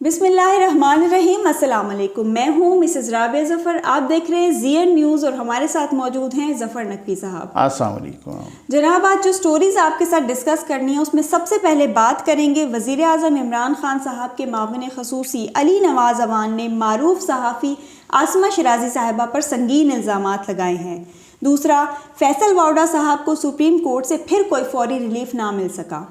बिस्मिल्लाहिर्रहमानिर्रहीम। अस्सलाम वालेकुम। मैं हूँ मिसेस राबिया ज़फ़र। आप देख रहे हैं ZN न्यूज़ और हमारे साथ मौजूद हैं ज़फ़र नकवी साहब। अस्सलाम वालेकुम जनाब, आज जो स्टोरीज़ आपके साथ डिस्कस करनी है उसमें सबसे पहले बात करेंगे वज़ीर आज़म इमरान खान साहब के मामून ख़ुसूसी अली नवाज़ अवान ने मारूफ सहाफ़ी आसमा शिराज़ी साहिबा पर संगीन इल्ज़ामात लगाए हैं। दूसरा, फैसल वाउडा साहब को सुप्रीम कोर्ट से फिर कोई फौरी रिलीफ ना मिल सका।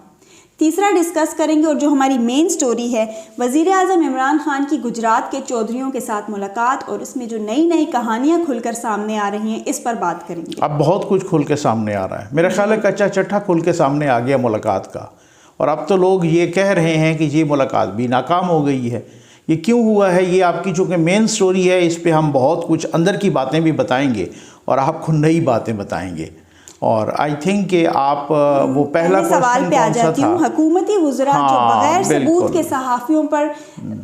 तीसरा डिस्कस करेंगे और जो हमारी मेन स्टोरी है, वज़ीर आज़म इमरान खान की गुजरात के चौधरियों के साथ मुलाकात और इसमें जो नई नई कहानियाँ खुलकर सामने आ रही हैं, इस पर बात करेंगे। अब बहुत कुछ खुल के सामने आ रहा है। मेरा ख्याल है कच्चा चट्टा खुल के सामने आ गया मुलाकात का, और अब तो लोग ये कह रहे हैं कि ये मुलाकात भी नाकाम हो गई है। ये क्यों हुआ है, ये आपकी चूँकि मेन स्टोरी है, इस पर हम बहुत कुछ अंदर की बातें भी बताएंगे और आपको नई बातें बताएंगे। और आई थिंक कि आप वो पहला सवाल पे आ जाती हूँ। हुकूमती वुज़रा जो बगैर सबूत के सहाफ़ियों पर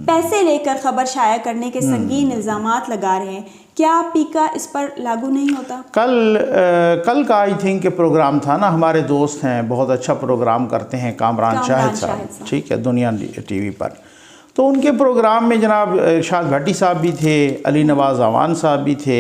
पैसे लेकर खबर शाया करने के संगीन इल्ज़ामात लगा रहे हैं, क्या पीका इस पर लागू नहीं होता? कल का आई थिंक के प्रोग्राम था ना, हमारे दोस्त हैं, बहुत अच्छा प्रोग्राम करते हैं, कामरान शाहिद साहब, ठीक है, दुनिया TV पर। तो उनके प्रोग्राम में जनाब इरशाद भट्टी साहब भी थे, अली नवाज़ अवान साहब भी थे,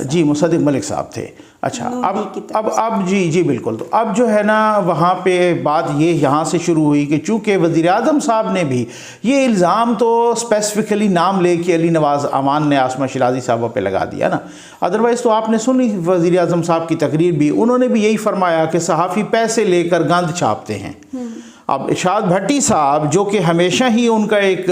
जी मुसद्दिक मलिक साहब थे। अच्छा, अब जी बिल्कुल। तो अब जो है ना, वहाँ पे बात ये यहाँ से शुरू हुई कि चूँकि वज़ीर आज़म साहब ने भी ये इल्ज़ाम तो स्पेसिफ़िकली नाम लेके अली नवाज़ अवान ने आसमा शिराज़ी साहबा पे लगा दिया ना, अदरवाइज़ तो आपने सुनी वज़ीर आज़म साहब की तकरीर भी, उन्होंने भी यही फरमाया कि सहाफ़ी पैसे लेकर गंद छापते हैं। अब इरशाद भट्टी साहब, जो कि हमेशा ही उनका एक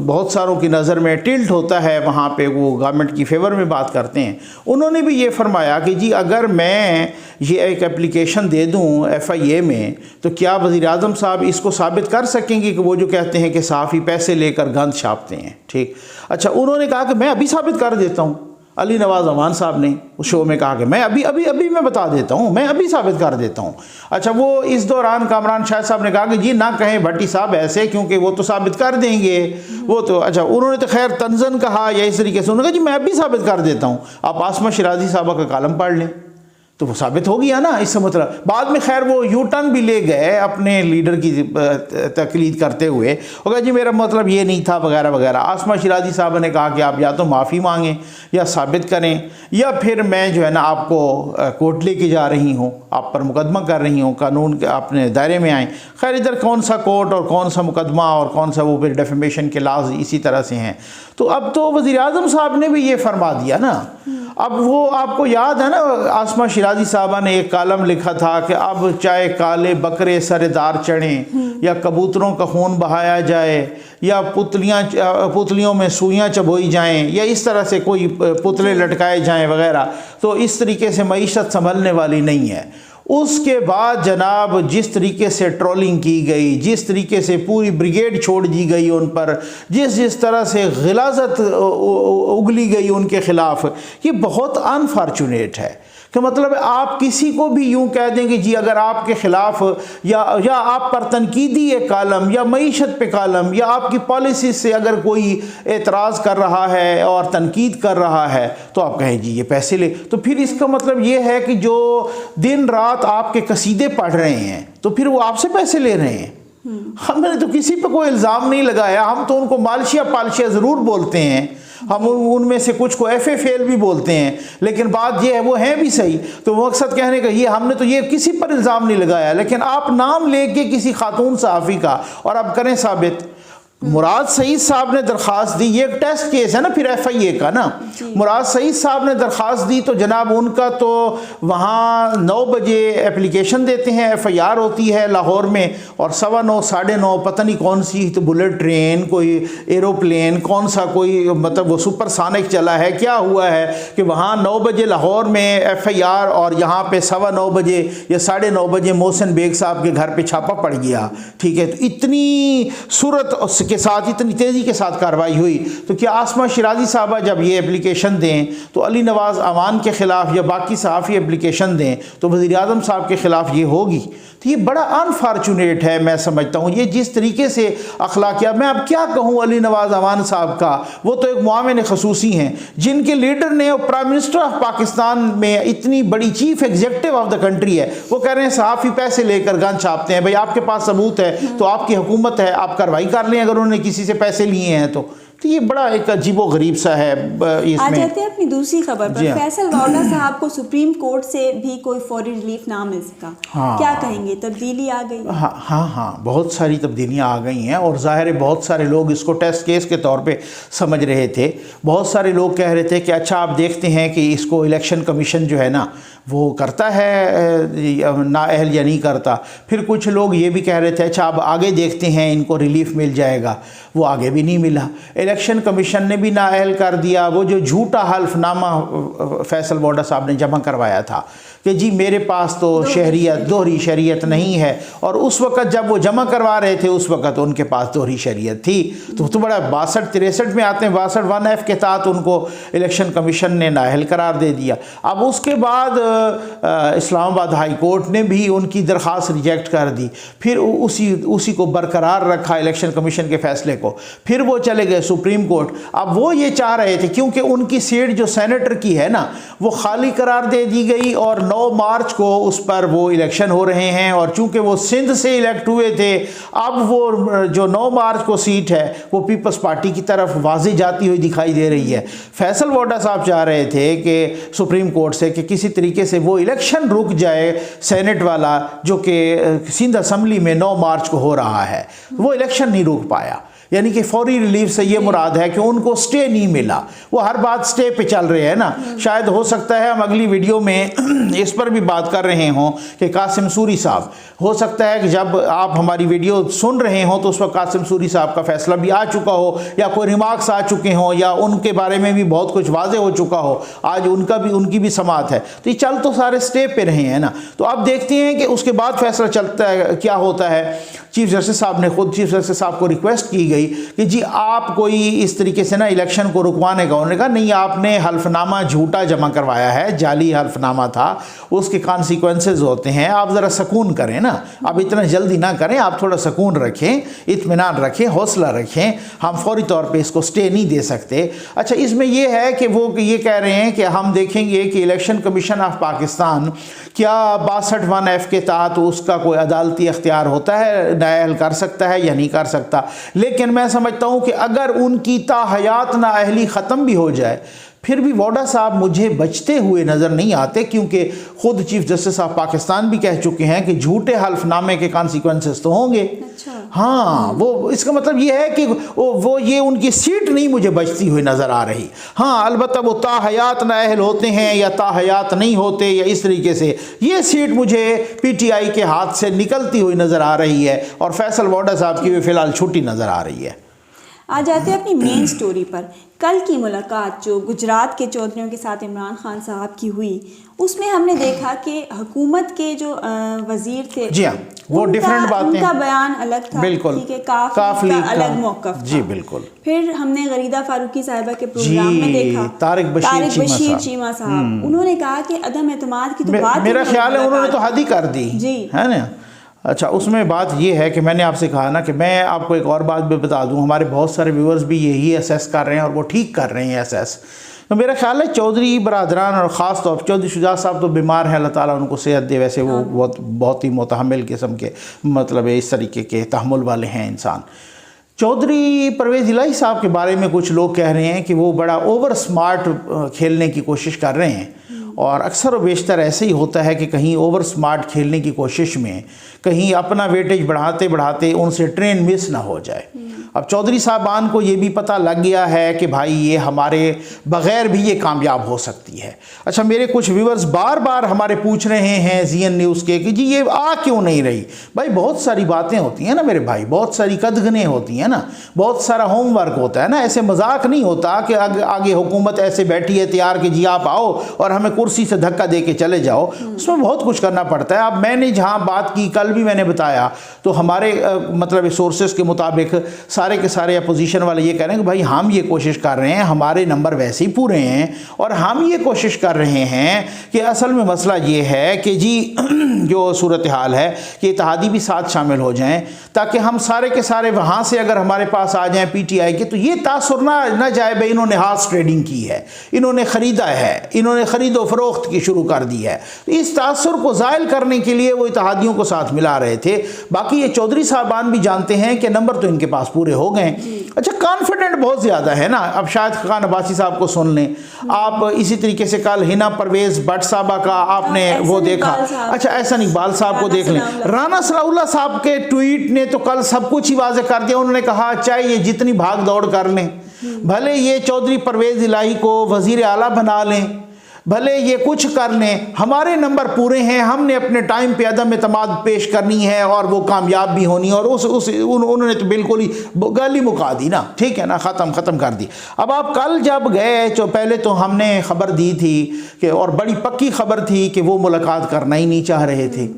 बहुत सारों की नज़र में टिल्ट होता है, वहाँ पे वो गवर्नमेंट की फेवर में बात करते हैं, उन्होंने भी ये फरमाया कि जी अगर मैं ये एक एप्लीकेशन दे दूँ FIA में, तो क्या वज़ीर आज़म साहब इसको साबित कर सकेंगे कि वो जो कहते हैं कि सहाफ़ी पैसे लेकर गंद छापते हैं। ठीक, अच्छा, उन्होंने कहा कि मैं अभी साबित कर देता हूँ। अली नवाज़ अवान साहब ने उस शो में कहा कि मैं अभी मैं बता देता हूँ, मैं अभी साबित कर देता हूँ। अच्छा, वो इस दौरान कामरान शाहिद साहब ने कहा कि जी ना कहें भट्टी साहब ऐसे, क्योंकि वो तो साबित कर देंगे वो तो। अच्छा, उन्होंने तो खैर तंज़न कहा या इस तरीके से, उन्होंने कहा जी मैं अभी साबित कर देता हूँ, आप आसमा शिराज़ी साहबा का कालम पढ़ लें, तो वो साबित हो गया ना। इससे मतलब बाद में खैर वो यू टर्न भी ले गए अपने लीडर की तकलीद करते हुए, और कहा जी मेरा मतलब ये नहीं था वगैरह वगैरह। आसमा शिराज़ी साहब ने कहा कि आप या तो माफ़ी मांगें या साबित करें, या फिर मैं जो है ना आपको कोर्ट लेके जा रही हूँ, आप पर मुकदमा कर रही हूँ, कानून के अपने दायरे में आएँ। खैर इधर कौन सा कोर्ट और कौन सा मुकदमा और कौन सा वो फिर डेफेमेशन के लाज इसी तरह से हैं। तो अब तो वज़ीर आज़म साहब ने भी ये फरमा दिया ना। अब वो आपको याद है ना, आसमा शिराज़ी साहबा ने एक कालम लिखा था कि अब चाहे काले बकरे सरेदार चढ़ें, या कबूतरों का खून बहाया जाए, या पुतलियों में सुइयाँ चबोई जाएं, या इस तरह से कोई पुतले लटकाए जाएं वगैरह, तो इस तरीके से मईशत संभलने वाली नहीं है। उसके बाद जनाब जिस तरीके से ट्रोलिंग की गई, जिस तरीके से पूरी ब्रिगेड छोड़ दी गई उन पर, जिस तरह से गिलाज़त उगली गई उनके ख़िलाफ़, ये बहुत अनफॉर्चुनेट है। कि मतलब आप किसी को भी यूँ कह देंगे जी अगर आपके ख़िलाफ़ या आप पर तनकीदी एक कालम या मईशत पे कालम या आपकी पॉलिसी से अगर कोई एतराज़ कर रहा है और तनकीद कर रहा है, तो आप कहें जी ये पैसे ले, तो फिर इसका मतलब ये है कि जो दिन रात आपके कसीदे पढ़ रहे हैं, तो फिर वो आपसे पैसे ले रहे हैं। हमने तो किसी पे कोई इल्ज़ाम नहीं लगाया, हम तो उनको मालशिया पालशिया ज़रूर बोलते हैं, हम उनमें से कुछ को FFL भी बोलते हैं, लेकिन बात ये है वो हैं भी सही। तो मकसद कहने का ये, हमने तो ये किसी पर इल्ज़ाम नहीं लगाया, लेकिन आप नाम लेके किसी खातून सहाफ़ी का और अब करें साबित। मुराद सईद साहब ने दरख्वास्त दी, ये एक टेस्ट केस है ना फिर FIA का ना। मुराद सईद साहब ने दरख्वास्त दी, तो जनाब उनका तो वहाँ 9 बजे एप्लीकेशन देते हैं, FIR होती है लाहौर में, और 9:15 9:30 पता नहीं कौन सी तो बुलेट ट्रेन, कोई एरोप्लेन, कौन सा कोई मतलब वो सुपरसोनिक चला है, क्या हुआ है कि वहाँ 9 बजे लाहौर में FIR और यहाँ पे 9:15 बजे या 9:30 बजे मोहसिन बेग साहब के घर पे छापा पड़ गया। ठीक है, तो इतनी सूरत के साथ, इतनी तेज़ी के साथ कार्रवाई हुई। तो क्या आसमा शिराज़ी साहबा जब ये एप्लीकेशन दें तो अली नवाज़ अवान के ख़िलाफ़ या बाकी सहाफ़ी एप्लीकेशन दें तो वज़ीर आज़म साहब के ख़िलाफ़ ये होगी? तो ये बड़ा अनफॉर्चुनेट है, मैं समझता हूँ। ये जिस तरीके से अखलाकियात, मैं अब क्या कहूँ अली नवाज अवान साहब का, वो तो एक मुआविन खसूसी हैं जिनके लीडर ने और प्राइम मिनिस्टर ऑफ पाकिस्तान में इतनी बड़ी chief executive of the country है, वो कह रहे हैं सहाफ़ी पैसे लेकर गन छापते हैं। भाई आपके पास सबूत है तो आपकी हुकूमत है, आप कार्रवाई कर लें अगर उन्होंने किसी से पैसे लिए हैं तो ये बड़ा एक अजीबो गरीब सा है इसमें। आ जाते हैं अपनी दूसरी खबर पर। फैसल वाडा साहब को सुप्रीम कोर्ट से भी कोई फौरी रिलीफ ना मिल सका। हाँ, क्या कहेंगे, तब्दीली आ गई? हाँ, बहुत सारी तब्दीलियाँ आ गई हैं और ज़ाहिर है बहुत सारे लोग इसको टेस्ट केस के तौर पे समझ रहे थे। बहुत सारे लोग कह रहे थे कि अच्छा आप देखते हैं कि इसको इलेक्शन कमीशन जो है ना वो करता है नाअहल या नहीं करता। फिर कुछ लोग ये भी कह रहे थे अच्छा अब आगे देखते हैं इनको रिलीफ मिल जाएगा, वो आगे भी नहीं मिला। इलेक्शन कमीशन ने भी नाअहल कर दिया। वो जो झूठा हल्फनामा फैसल वाडा साहब ने जमा करवाया था कि जी मेरे पास तो शहरियत, दोहरी शहरियत नहीं है, और उस वक़्त जब वो जमा करवा रहे थे उस वक़्त उनके पास दोहरी शहरियत थी, तो बड़ा 62-63 में आते हैं, 62 1F के तहत उनको इलेक्शन कमीशन ने नाअहल करार दे दिया। अब उसके बाद इस्लामाबाद हाई कोर्ट ने भी उनकी दरख्वास्त रिजेक्ट कर दी, फिर उसी को बरकरार रखा इलेक्शन कमीशन के फ़ैसले को, फिर वो चले गए सुप्रीम कोर्ट। अब वो ये चाह रहे थे क्योंकि उनकी सीट जो सेनेटर की है ना वो खाली करार दे दी गई और 9 मार्च को उस पर वो इलेक्शन हो रहे हैं, और चूंकि वो सिंध से इलेक्ट हुए थे अब वो जो 9 मार्च को सीट है वो पीपल्स पार्टी की तरफ वाज़े जाती हुई दिखाई दे रही है। फैसल वाडा साहब चाह रहे थे कि सुप्रीम कोर्ट से कि किसी तरीके से वो इलेक्शन रुक जाए सेनेट वाला, जो कि सिंध असम्बली में 9 मार्च को हो रहा है, वो इलेक्शन नहीं रुक पाया। यानी कि फौरी रिलीफ से ये मुराद है कि उनको स्टे नहीं मिला। वो हर बात स्टे पे चल रहे हैं ना। शायद हो सकता है हम अगली वीडियो में इस पर भी बात कर रहे हों कि कासिम सूरी साहब, हो सकता है कि जब आप हमारी वीडियो सुन रहे हों तो उस वक्त कासिम सूरी साहब का फैसला भी आ चुका हो, या कोई रिमार्क्स आ चुके हों, या उनके बारे में भी बहुत कुछ वाजे हो चुका हो, आज उनकी भी समात है। तो ये चल तो सारे स्टे पे रहे हैं ना। तो अब देखते हैं कि उसके बाद फैसला चलता है क्या होता है। चीफ जस्टिस साहब ने खुद चीफ जस्टिस साहब को रिक्वेस्ट की गई कि जी आप कोई इस तरीके से ना इलेक्शन को रुकवाने का, उन्होंने कहा नहीं आपने हल्फनामा झूठा जमा करवाया है, जाली हल्फनामा था, उसके कॉन्सिक्वेंसेस होते हैं, आप ज़रा सुकून करें ना, आप इतना जल्दी ना करें, आप थोड़ा सुकून रखें, इत्मीनान रखें, हौसला रखें, हम फौरी तौर पे इसको स्टे नहीं दे सकते। अच्छा इसमें यह है कि वो ये कह रहे हैं कि हम देखेंगे कि इलेक्शन कमीशन ऑफ पाकिस्तान क्या 62 1F के तहत उसका कोई अदालती अख्तियार होता है, नाअहल कर सकता है या नहीं कर सकता। लेकिन मैं समझता हूँ कि अगर उनकी ताहयात नाअहली ख़त्म भी हो जाए फिर भी वाडा साहब मुझे बचते हुए नज़र नहीं आते, क्योंकि ख़ुद चीफ जस्टिस ऑफ पाकिस्तान भी कह चुके हैं कि झूठे हल्फनामे के कॉन्सिक्वेंसेस तो होंगे। अच्छा। हाँ, वो इसका मतलब ये है कि वो ये उनकी सीट नहीं मुझे बचती हुई नज़र आ रही। हाँ अलबत्ता वो ताहयात नाअहल होते हैं या ताहयात नहीं होते या इस तरीके से, ये सीट मुझे PTI के हाथ से निकलती हुई नज़र आ रही है, और फैसल वाडा साहब की भी फ़िलहाल छुट्टी नज़र आ रही है। आ जाते हैं अपनी मेन स्टोरी पर। कल की मुलाकात जो गुजरात के चौधरियों के साथ इमरान खान साहब की हुई, उसमें हमने देखा कि हुकूमत के जो वजीर थे, जी हाँ, वो डिफरेंट बातें, उनका बयान अलग था, बिल्कुल, ठीक है, काफ लीग का अलग मौक़िफ़ था। जी बिल्कुल। फिर हमने गरीदा फारूकी साहिबा के प्रोग्राम में देखा तारिक बशीर चीमा साहब, उन्होंने कहा कि अदम एतमाद की तो बात, मेरा ख्याल है उन्होंने तो हद ही कर दी, जी है ना। अच्छा उसमें बात ये है कि मैंने आपसे कहा ना कि मैं आपको एक और बात भी बता दूं, हमारे बहुत सारे व्यूअर्स भी यही असेस कर रहे हैं और वो ठीक कर रहे हैं असेस। तो मेरा ख्याल है चौधरी बरादरान और ख़ास तौर पर चौधरी शुजा साहब तो बीमार हैं, अल्लाह ताला उनको सेहत दे, वैसे वो बहुत ही मुतहम्मिल किस्म के, मतलब इस तरीके के तहम्मुल वाले हैं इंसान। चौधरी परवेज़ इलाही साहब के बारे में कुछ लोग कह रहे हैं कि वो बड़ा ओवर स्मार्ट खेलने की कोशिश कर रहे हैं, और अक्सर व बेशतर ऐसे ही होता है कि कहीं ओवर स्मार्ट खेलने की कोशिश में कहीं अपना वेटेज बढ़ाते बढ़ाते उनसे ट्रेन मिस ना हो जाए। अब चौधरी साहबान को ये भी पता लग गया है कि भाई ये हमारे बग़ैर भी ये कामयाब हो सकती है। अच्छा मेरे कुछ व्यूअर्स बार बार हमारे पूछ रहे हैं ZN न्यूज़ के कि जी ये आ क्यों नहीं रही। भाई बहुत सारी बातें होती हैं ना मेरे भाई, बहुत सारी कदगनें होती हैं ना, बहुत सारा होमवर्क होता है ना, ऐसे मजाक नहीं होता कि आगे हुकूमत ऐसे बैठी है तैयार कि जी आप आओ और हमें कुर्सी से धक्का दे के चले जाओ। उसमें बहुत कुछ करना पड़ता है। अब मैंने जहाँ बात की, कल भी मैंने बताया, तो हमारे मतलब सोर्सेस के मुताबिक सारे के सारे अपोजिशन वाले ये कह रहे हैं कि भाई हम ये कोशिश कर रहे हैं, हमारे नंबर वैसे ही पूरे हैं, और हम ये कोशिश कर रहे हैं कि असल में मसला ये है कि जी जो सूरत हाल है कि इत्तेहादी भी साथ शामिल हो जाएं, ताकि हम सारे के सारे वहाँ से अगर हमारे पास आ जाएं PTI के, तो ये तासुर ना जाए भाई इन्होंने हाथ ट्रेडिंग की है, इन्होंने ख़रीदा है, इन्होंने ख़रीदो फरोख्त की शुरू कर दी है। तो इस तासुर को ज़ायल करने के लिए वो इत्तेहादियों को साथ मिला रहे थे। बाकी ये चौधरी साहबान भी जानते हैं कि नंबर तो इनके पास पूरे हो गए। अच्छा, कॉन्फिडेंट बहुत ज़्यादा है ना। अब शायद खान अब्बासी साहब को सुन लें आप, इसी तरीके से कल हिना परवेज़ भट्ट साहबा का आपने वो देखा, अच्छा एहसन इकबाल साहब को देख लें, राना सनाउल्लाह साहब के ट्वीट ने तो कल सब कुछ ही वाज़ेह कर दिया। उन्होंने कहा चाहे ये जितनी भाग दौड़ कर लें, भले ये चौधरी परवेज़ इलाही को वज़ीर आला बना लें, भले ये कुछ कर लें, हमारे नंबर पूरे हैं, हमने अपने टाइम पे अदम एतमाद पेश करनी है और वो कामयाब भी होनी है। और उन्होंने तो बिल्कुल ही गाली मुका दी ना, ठीक है ना, ख़त्म कर दी। अब आप कल जब गए तो पहले तो हमने खबर दी थी कि, और बड़ी पक्की खबर थी कि वो मुलाकात करना ही नहीं चाह रहे थे।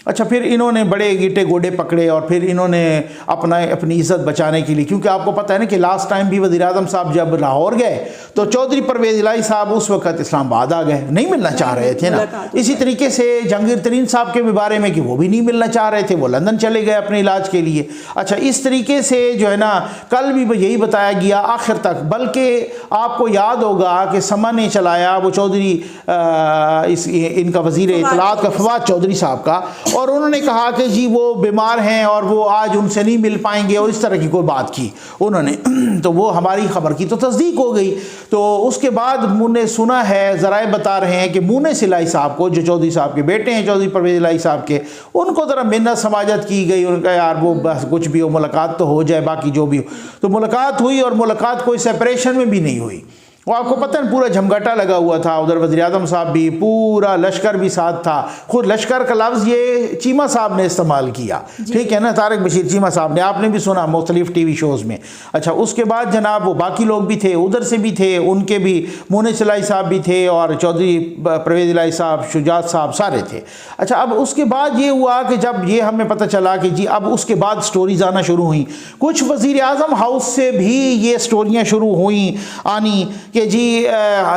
अच्छा, फिर इन्होंने बड़े गीटे गोडे पकड़े और फिर इन्होंने अपनी इज़्ज़त बचाने के लिए, क्योंकि आपको पता है ना कि लास्ट टाइम भी वज़ीर आज़म साहब जब लाहौर गए तो चौधरी परवेज़ इलाही साहब उस वक्त इस्लामाबाद आ गए, नहीं मिलना चाह रहे थे ना। इसी तरीके से जहांगीर तरीन साहब के भी बारे में कि वो भी नहीं मिलना चाह रहे थे, वो लंदन चले गए अपने इलाज के लिए। अच्छा, इस तरीके से जो है ना कल भी यही बताया गया आखिर तक। बल्कि आपको याद होगा कि समा ने चलाया वो चौधरी इनका वज़ीर इत्तलात का फवाद चौधरी साहब का, और उन्होंने कहा कि जी वो बीमार हैं और वो आज उनसे नहीं मिल पाएंगे, और इस तरह की कोई बात की उन्होंने। तो वो हमारी खबर की तो तस्दीक हो गई। तो उसके बाद मुझे सुना है, ज़राए बता रहे हैं कि मुनीस इलाही साहब को, जो चौधरी साहब के बेटे हैं चौधरी परवेज़ इलाही साहब के, उनको ज़रा मिन्नत समाजत की गई। उनका यार वो बस कुछ भी हो, मुलाकात तो हो जाए, बाकी जो भी हो। तो मुलाकात हुई, और मुलाकात कोई सेपरेशन में भी नहीं हुई। वो आपको पता है पूरा झमघटा लगा हुआ था, उधर वज़ीर आज़म साहब भी, पूरा लश्कर भी साथ था। खुद लश्कर का लफ्ज़ ये चीमा साहब ने इस्तेमाल किया, ठीक है ना, तारिक बशीर चीमा साहब ने, आपने भी सुना मुख्तलिफ TV शोज़ में। अच्छा, उसके बाद जनाब वो बाकी लोग भी थे, उधर से भी थे, उनके भी मुनीस इलाही साहब भी थे, और चौधरी परवेज़ इलाही साहब, शुजात साहब, सारे थे। अच्छा, अब उसके बाद ये हुआ कि जब ये हमें पता चला कि जी अब उसके बाद स्टोरीज आना शुरू हुई, कुछ वज़ीर आज़म हाउस से भी ये स्टोरियाँ शुरू हुई आनी कि जी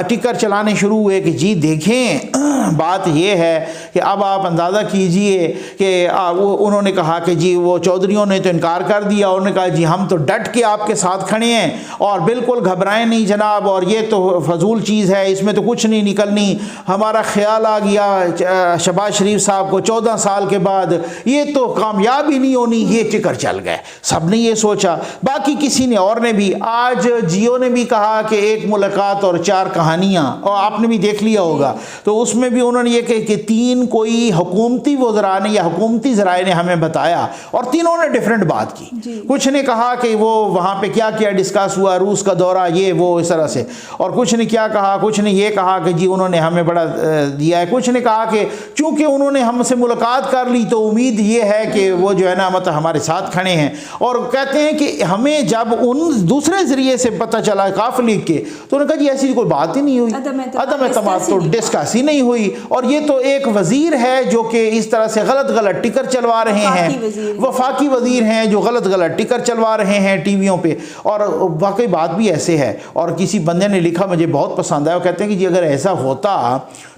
टिकर चलाने शुरू हुए कि जी देखें बात ये है कि अब आप अंदाज़ा कीजिए कि उन्होंने कहा कि जी वो चौधरियों ने तो इनकार कर दिया। उन्होंने कहा जी हम तो डट के आपके साथ खड़े हैं और बिल्कुल घबराएं नहीं जनाब, और ये तो फजूल चीज़ है, इसमें तो कुछ नहीं निकलनी। हमारा ख्याल आ गया शहबाज शरीफ साहब को 14 साल के बाद, ये तो कामयाब ही नहीं होनी, ये टिकर चल गए। सब ने ये सोचा, बाकी किसी ने और ने भी। आज जियो ने भी कहा कि एक मुलाकात और 4 कहानियाँ, और आपने भी देख लिया होगा। तो उसमें भी उन्होंने ये कहा कि 3 कोई हुकूमती वज़रा ने या हुकूमती ज़राए ने हमें बताया, और तीनों ने डिफरेंट बात की। कुछ ने कहा कि वो वहाँ पे क्या क्या डिस्कस हुआ, रूस का दौरा, ये वो इस तरह से, और कुछ ने क्या कहा, कुछ ने ये कहा कि जी उन्होंने हमें बड़ा दिया है। कुछ ने कहा कि चूँकि उन्होंने हमसे मुलाकात कर ली तो उम्मीद ये है कि वो जो है ना मतलब हमारे साथ खड़े हैं। और कहते हैं कि हमें जब उन दूसरे ज़रिए से पता चला काफ लीग के, तो उन्होंने कहा जी ऐसी कोई बात ही नहीं हुई, अदम एतमाद तो डिस्कस ही नहीं हुई, और ये तो एक वज़ीर है जो कि इस तरह से गलत टिकर चलवा रहे हैं, वफाकी वज़ीर हैं जो गलत टिकर चलवा रहे हैं टीवियों पे। और वाकई बात भी ऐसे है। और किसी बंदे ने लिखा, मुझे बहुत पसंद आया, वो कहते हैं कि जी अगर ऐसा होता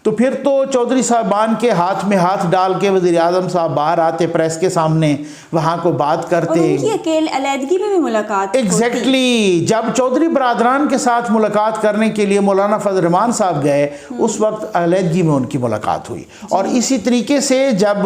तो फिर तो चौधरी साहबान के हाथ में हाथ डाल के वज़ीर आज़म साहब बाहर आते प्रेस के सामने, वहाँ को बात करते, और उनकी अकेले अलहदगी में भी मुलाकात एग्जैक्टली। जब चौधरी बरादरान के साथ मुलाकात करने के लिए मौलाना फजल रहमान साहब गए, उस वक्त अलहदगी में उनकी मुलाकात हुई। और इसी तरीके से जब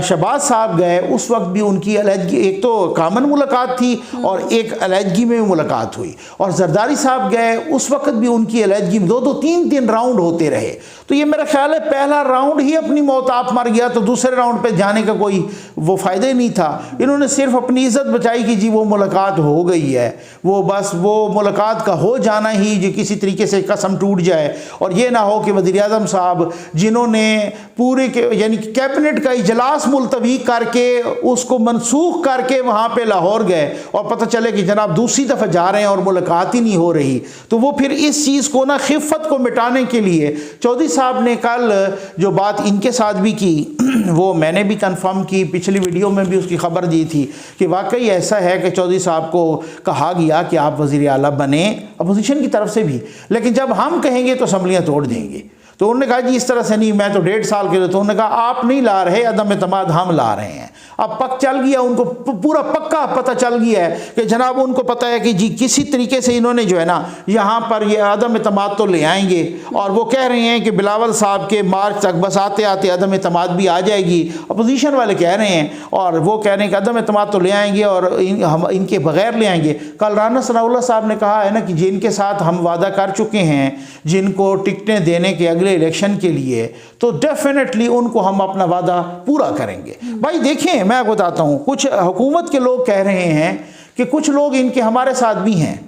शहबाज साहब गए, उस वक्त भी उनकी अलहदगी, एक तो कामन मुलाकात थी और एक अलहदगी में मुलाकात हुई। और जरदारी साहब गए, उस वक्त भी उनकी अलहदगी में 2-2, 3-3 राउंड होते रहे। तो ये मेरा ख्याल है पहला राउंड ही अपनी मौत आप मर गया, तो दूसरे राउंड पे जाने का कोई वो फ़ायदा ही नहीं था। इन्होंने सिर्फ अपनी इज़्ज़त बचाई कि जी वो मुलाकात हो गई है, वो बस वो मुलाकात का हो जाना ही जो किसी तरीके से कसम टूट जाए, और ये ना हो कि वज़ीर आज़म साहब जिन्होंने पूरे के यानी कैबिनेट का इजलास मुलतवी करके उसको मनसूख करके वहाँ पर लाहौर गए, और पता चले कि जनाब दूसरी दफ़ा जा रहे हैं और मुलाकात ही नहीं हो रही। तो वो फिर इस चीज़ को ना खिफ़त को मिटाने के लिए चौधरी चौधरी साहब ने कल जो बात इनके साथ भी की वो मैंने भी कंफर्म की, पिछली वीडियो में भी उसकी खबर दी थी कि वाकई ऐसा है कि चौधरी साहब को कहा गया कि आप वज़ीर आला बने अपोजिशन की तरफ से भी, लेकिन जब हम कहेंगे तो असम्बलियाँ तोड़ देंगे। तो उन्होंने कहा जी इस तरह से नहीं, मैं तो 1.5 साल के लिए। तो उन्होंने कहा आप नहीं ला रहे, अदम एतमाद हम ला रहे हैं। अब पक चल गया, उनको पूरा पक्का पता चल गया है कि जनाब उनको पता है कि जी किसी तरीके से इन्होंने जो है ना यहाँ पर ये अदम एतमाद तो ले आएंगे, और वो कह रहे हैं कि बिलावल साहब के मार्च तक बस आते आते अदम एतमाद भी आ जाएगी। अपोजिशन वाले कह रहे हैं, और वो कह रहे हैं कि अदम एतमाद तो ले आएंगे और हम इनके बगैर ले आएंगे। कल राना सनाउल्लाह साहब ने कहा है ना कि जिनके साथ हम वादा कर चुके हैं, जिनको टिकटें देने के अगले इलेक्शन के लिए, तो डेफिनेटली उनको हम अपना वादा पूरा करेंगे। भाई देखें, मैं आपको बताता हूँ, कुछ हुकूमत के लोग कह रहे हैं कि कुछ लोग इनके हमारे साथ भी हैं।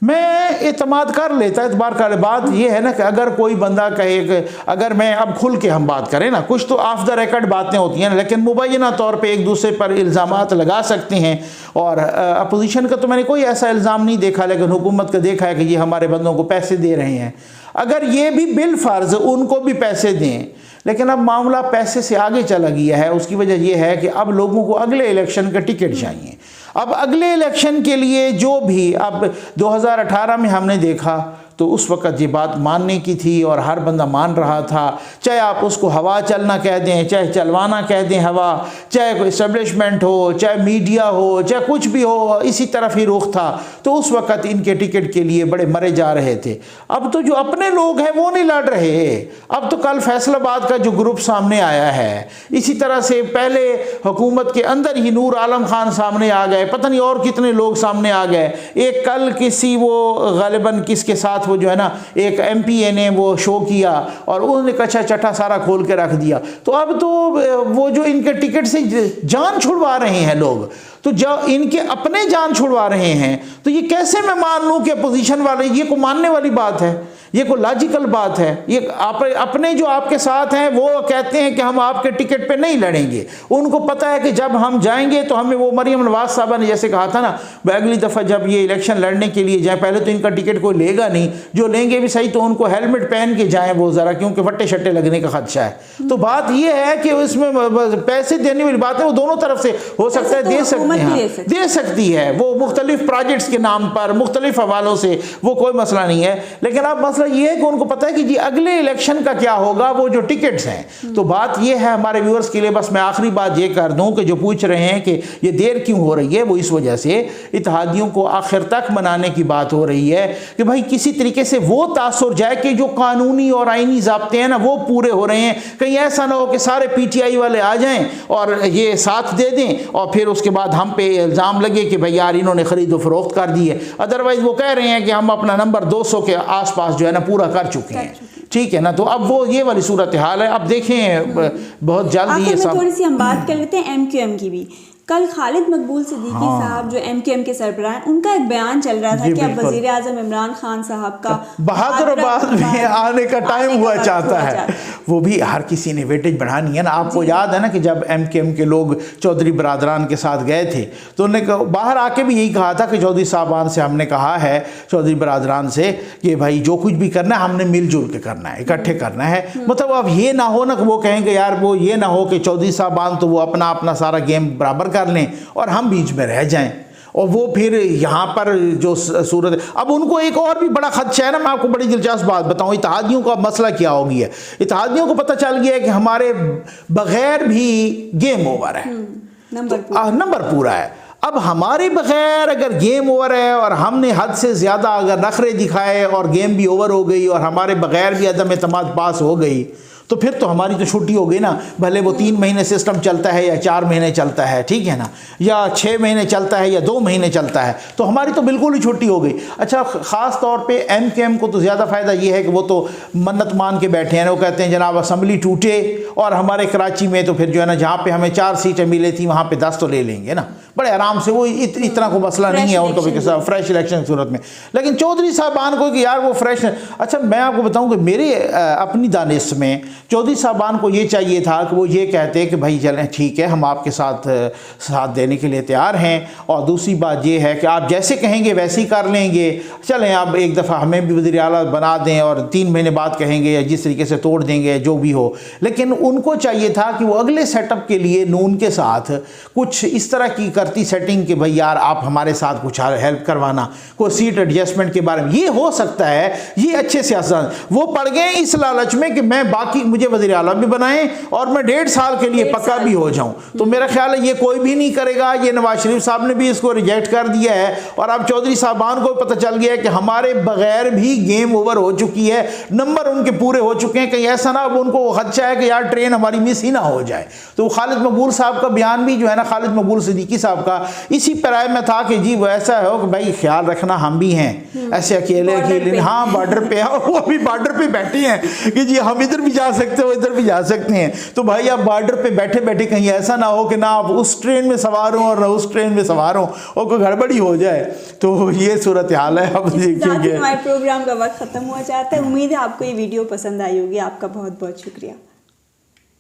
मैं एतमाद कर लेता, एतबार कर। बात यह है ना कि अगर कोई बंदा कहे कि अगर मैं अब खुल के हम बात करें ना, कुछ तो ऑफ द रिकॉर्ड बातें होती हैं, लेकिन मुबैना तौर पे एक दूसरे पर इल्ज़ामात लगा सकते हैं। और अपोजिशन का तो मैंने कोई ऐसा इल्ज़ाम नहीं देखा, लेकिन हुकूमत का देखा है कि ये हमारे बंदों को पैसे दे रहे हैं। अगर ये भी बिल फ़र्ज़ उनको भी पैसे दें, लेकिन अब मामला पैसे से आगे चला गया है। उसकी वजह यह है कि अब लोगों को अगले इलेक्शन का टिकट चाहिए। अब अगले इलेक्शन के लिए जो भी अब 2018 में हमने देखा, तो उस वक़्त ये बात मानने की थी और हर बंदा मान रहा था। चाहे आप उसको हवा चलना कह दें, चाहे चलवाना कह दें हवा, चाहे कोई इस्टेब्लिशमेंट हो, चाहे मीडिया हो, चाहे कुछ भी हो, इसी तरफ ही रुख था। तो उस वक़्त इनके टिकट के लिए बड़े मरे जा रहे थे। अब तो जो अपने लोग हैं वो नहीं लड़ रहे। अब तो कल फैसलाबाद का जो ग्रुप सामने आया है, इसी तरह से पहले हुकूमत के अंदर ही नूर आलम खान सामने आ गए, पता नहीं और कितने लोग सामने आ गए। एक कल किसी वो गालिबन किसके साथ वो जो है ना एक एमपीए ने वो शो किया और उन्होंने कच्चा चट्टा सारा खोल के रख दिया। तो अब तो वो जो इनके टिकट से जान छुड़वा रहे हैं लोग, तो जब इनके अपने जान छुड़वा रहे हैं, तो ये कैसे मैं मान लूं कि अपोजिशन वाले, ये को मानने वाली बात है, ये को लॉजिकल बात है। ये आप अपने जो आपके साथ हैं वो कहते हैं कि हम आपके टिकट पे नहीं लड़ेंगे। उनको पता है कि जब हम जाएंगे तो हमें, वो मरियम नवाज साहबा ने जैसे कहा था ना, अगली दफ़ा जब ये इलेक्शन लड़ने के लिए जाए, पहले तो इनका टिकट कोई लेगा नहीं, जो लेंगे भी सही तो उनको हेलमेट पहन के जाएं वो ज़रा, क्योंकि फट्टे शट्टे लगने का खदशा है। तो बात ये है कि इसमें पैसे देने वाली बात है, वो दोनों तरफ से हो सकता है, दे सकती है वो मुख्तलिफ प्रोजेक्ट्स के नाम पर, मुख्तलिफ हवालों से, वो कोई मसला नहीं है। लेकिन अब मसला ये है कि उनको पता है कि जी अगले इलेक्शन का क्या होगा, वो जो टिकट्स हैं। तो बात ये है हमारे व्यूअर्स के लिए, बस मैं आखिरी बात ये कर दूं कि जो पूछ रहे हैं कि ये देर क्यों हो रही है, वो इस वजह से इत्तेहादियों को आखिर तक मनाने की बात हो रही है कि भाई किसी तरीके से वो तासुर जाए कि जो कानूनी और आईनी ज़ाब्ते हैं ना वो पूरे हो रहे हैं। कहीं ऐसा ना हो कि सारे PTI वाले आ जाएं और ये साथ दे दें और फिर उसके बाद हम पे इल्ज़ाम लगे कि भाई यार इन्होंने ख़रीदो फरोख्त कर दी है। अदरवाइज़ वो कह रहे हैं कि हम अपना नंबर 200 के आसपास जो है ना पूरा कर चुके हैं। ठीक है ना, तो अब वो ये वाली सूरत हाल है। अब देखें बहुत जल्दी ये सब, थोड़ी सी हम बात कर लेते हैं MQM की भी। कल खालिद मकबूल सिद्दीकी साहब जो MQM के सरबराह हैं, उनका एक बयान चल रहा था कि अब वज़ीर आज़म इमरान खान साहब का बहादुराबाद में आने का टाइम हुआ चाहता है। वो भी हर किसी ने वेटेज बढ़ानी है ना। आपको याद है ना कि जब MQM के लोग चौधरी बरादरान के साथ गए थे तो उन्होंने बाहर आके भी यही कहा था कि चौधरी साहबान से हमने कहा है, चौधरी बरादरान से, कि भाई जो कुछ भी करना है हमने मिलजुल के करना है, इकट्ठे करना है। मतलब अब ये ना हो ना कि वो कहेंगे यार, वो ये ना हो कि चौधरी साहबान तो वो अपना अपना सारा गेम बराबर कर लें और हम बीच में रह जाएं, और वो फिर यहाँ पर जो सूरत। अब उनको एक और भी बड़ा खदशा है ना, मैं आपको बड़ी दिलचस्प बात बताऊँ। इत्तेहादियों का मसला क्या हो गया है, इत्तेहादियों को पता चल गया है कि हमारे बगैर भी गेम ओवर है, नंबर पूरा है। अब हमारे बगैर अगर गेम ओवर है और हमने हद से ज़्यादा अगर नखरे दिखाए और गेम भी ओवर हो गई और हमारे बगैर भी अदम एतमाद पास हो गई, तो फिर तो हमारी तो छुट्टी हो गई ना। भले वो 3 महीने सिस्टम चलता है या 4 महीने चलता है, ठीक है ना, या 6 महीने चलता है या 2 महीने चलता है, तो हमारी तो बिल्कुल ही छुट्टी हो गई। अच्छा, ख़ास तौर पे MQM को तो ज़्यादा फ़ायदा ये है कि वो तो मन्नत मान के बैठे हैं। वो कहते हैं जनाब असम्बली टूटे और हमारे कराची में तो फिर जो है ना, जहाँ पे हमें 4 सीटें मिली थी वहाँ पे 10 तो ले लेंगे ना। बड़े आराम से, वो इतना को मसला नहीं है उनको भी फ्रेश इलेक्शन की सूरत में। लेकिन चौधरी साहबान को कि यार वो फ्रेश, अच्छा मैं आपको बताऊं कि मेरे अपनी दानिश में चौधरी साहबान को ये चाहिए था कि वो ये कहते कि भाई चलें ठीक है, हम आपके साथ देने के लिए तैयार हैं, और दूसरी बात ये है कि आप जैसे कहेंगे वैसे ही कर लेंगे, चलें आप एक दफ़ा हमें भी वज़ीर आला बना दें और 3 महीने बाद कहेंगे या जिस तरीके से तोड़ देंगे जो भी हो। लेकिन उनको चाहिए था कि वो अगले सेटअप के लिए नून के साथ कुछ इस तरह की करती सेटिंग कि भाई यार आप हमारे साथ कुछ हेल्प करवाना, कोई सीट एडजस्टमेंट के बारे में। ये हो सकता है, ये अच्छे सियासत वो पड़ गए इस लालच में कि मैं बाकी मुझे वज़ीर आला भी बनाएं और मैं 1.5 साल के लिए पक्का भी हो जाऊं। तो मेरा ख्याल है ये कोई भी नहीं करेगा। ये नवाज शरीफ साहब ने भी इसको रिजेक्ट कर दिया है, और अब चौधरी साहबान को पता चल गया है कि हमारे बगैर भी गेम ओवर हो चुकी है, नंबर उनके पूरे हो चुके हैं। कहीं ऐसा ना अब उनको खदशा है कि यार ट्रेन हमारी मिस ही ना हो जाए। तो खालिद मकबूल साहब का बयान भी जो है ना, खालिद मकबूल सिद्दीकी साहब का, इसी पैराए में था कि जी वो ऐसा हो कि भाई ख्याल रखना हम भी हैं, ऐसे अकेले अकेले हाँ बॉर्डर पे, वो अभी बॉर्डर पे बैठे हैं कि जी हम इधर भी जा सकते हो इधर भी जा सकते हैं। तो भाई आप बॉर्डर पे बैठे बैठे कहीं ऐसा ना हो कि ना आप उस ट्रेन में सवार हो और ना उस ट्रेन में सवार हो और कोई गड़बड़ी हो जाए। तो ये सूरत हाल है। अब हमारे प्रोग्राम का वक्त खत्म हुआ चाहता है। उम्मीद है आपको ये वीडियो पसंद आई होगी। आपका बहुत बहुत शुक्रिया।